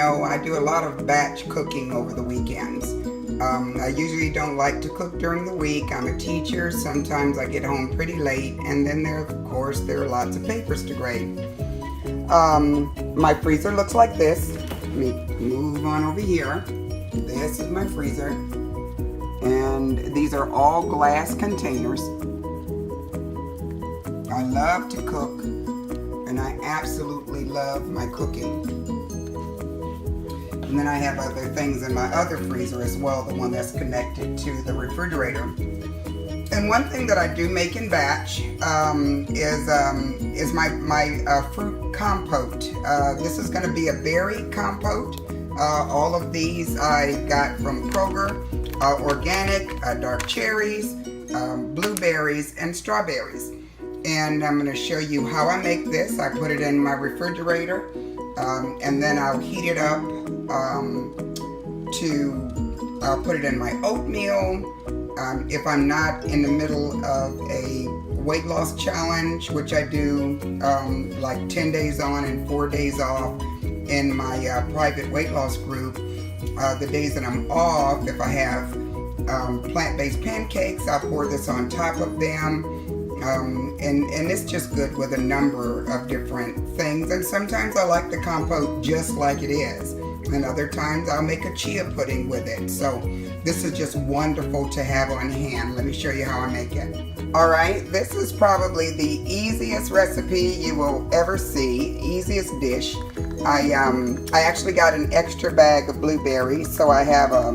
know, I do a lot of batch cooking over the weekends. I usually don't like to cook during the week. I'm a teacher. Sometimes I get home pretty late, and then there are lots of papers to grade. My freezer looks like this. Let me move on over here. This is my freezer, and these are all glass containers. I love to cook, and I absolutely love my cooking. And then I have other things in my other freezer as well, the one that's connected to the refrigerator. And one thing that I do make in batch is my fruit compote. This is going to be a berry compote. All of these I got from Kroger, organic, dark cherries, blueberries, and strawberries. And I'm going to show you how I make this. I put it in my refrigerator, and then I'll heat it up I'll put it in my oatmeal. If I'm not in the middle of a weight loss challenge, which I do like 10 days on and 4 days off in my private weight loss group, the days that I'm off, if I have plant-based pancakes, I'll pour this on top of them. And it's just good with a number of different things. And sometimes I like the compote just like it is. And other times I'll make a chia pudding with it. So this is just wonderful to have on hand. Let me show you how I make it. All right, this is probably the easiest recipe you will ever see, easiest dish. I actually got an extra bag of blueberries. So I have a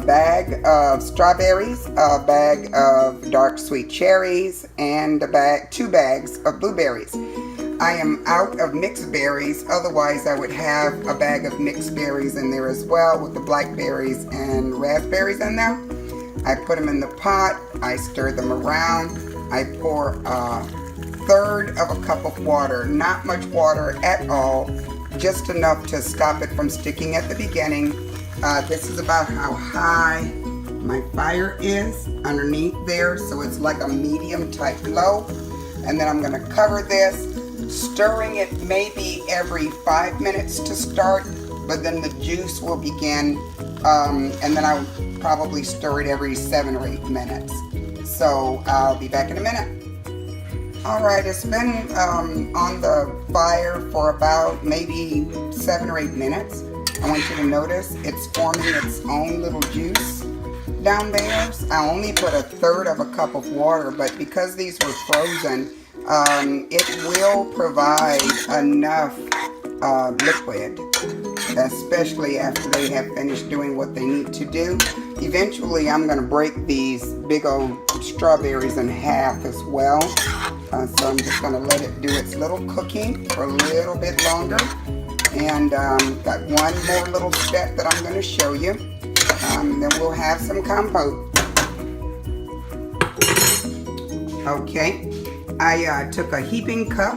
bag of strawberries, a bag of dark sweet cherries, and two bags of blueberries. I am out of mixed berries, otherwise I would have a bag of mixed berries in there as well with the blackberries and raspberries in them. I put them in the pot, I stir them around, I pour a third of a cup of water, not much water at all, just enough to stop it from sticking at the beginning. This is about how high my fire is underneath there, so it's like a medium type low. And then I'm going to cover this, stirring it maybe every 5 minutes to start, but then the juice will begin, and then I'll probably stir it every 7 or 8 minutes. So I'll be back in a minute. Alright, it's been on the fire for about maybe 7 or 8 minutes. I want you to notice it's forming its own little juice down there. I only put a third of a cup of water, but because these were frozen, it will provide enough liquid, especially after they have finished doing what they need to do. Eventually, I'm going to break these big old strawberries in half as well. So I'm just going to let it do its little cooking for a little bit longer. And got one more little step that I'm going to show you. Then we'll have some compote. Okay, I took a heaping cup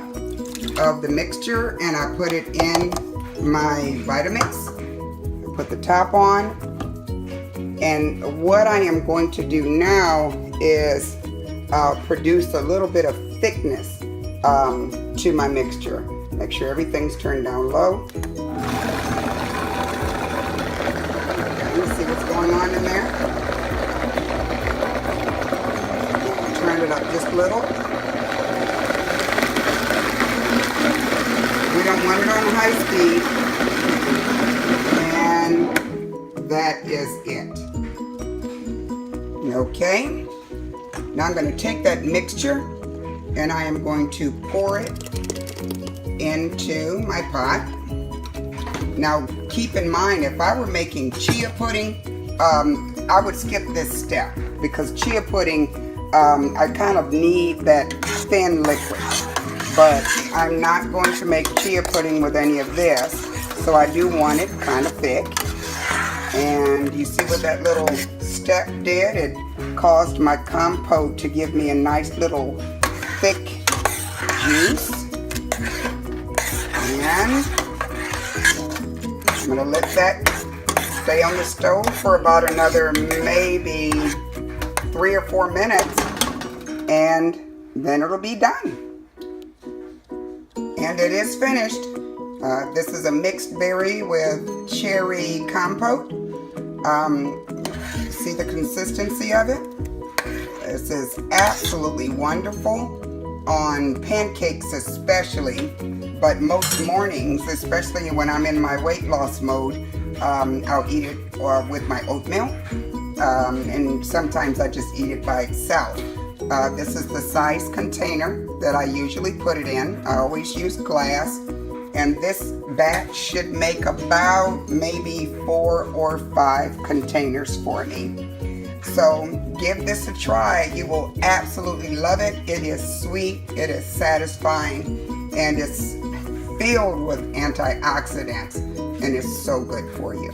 of the mixture and I put it in my Vitamix. I put the top on. And what I am going to do now is produce a little bit of thickness to my mixture. Make sure everything's turned down low. Let's see what's going on in there. Turn it up just a little. We don't want it on high speed. And that is it. Okay. Now I'm going to take that mixture and I am going to pour it into my pot. Now keep in mind, if I were making chia pudding, I would skip this step because chia pudding, I kind of need that thin liquid, but I'm not going to make chia pudding with any of this, so I do want it kind of thick. And you see what that little step did? It caused my compote to give me a nice little thick juice. And I'm going to let that stay on the stove for about another maybe 3 or 4 minutes, and then it'll be done. And it is finished. This is a mixed berry with cherry compote. See the consistency of it? This is absolutely wonderful on pancakes especially, but most mornings, especially when I'm in my weight loss mode, I'll eat it with my oatmeal, and sometimes I just eat it by itself. This is the size container that I usually put it in. I always use glass, and this batch should make about maybe 4 or 5 containers for me. So give this a try. You will absolutely love it. It is sweet, it is satisfying, and it's filled with antioxidants, and it's so good for you.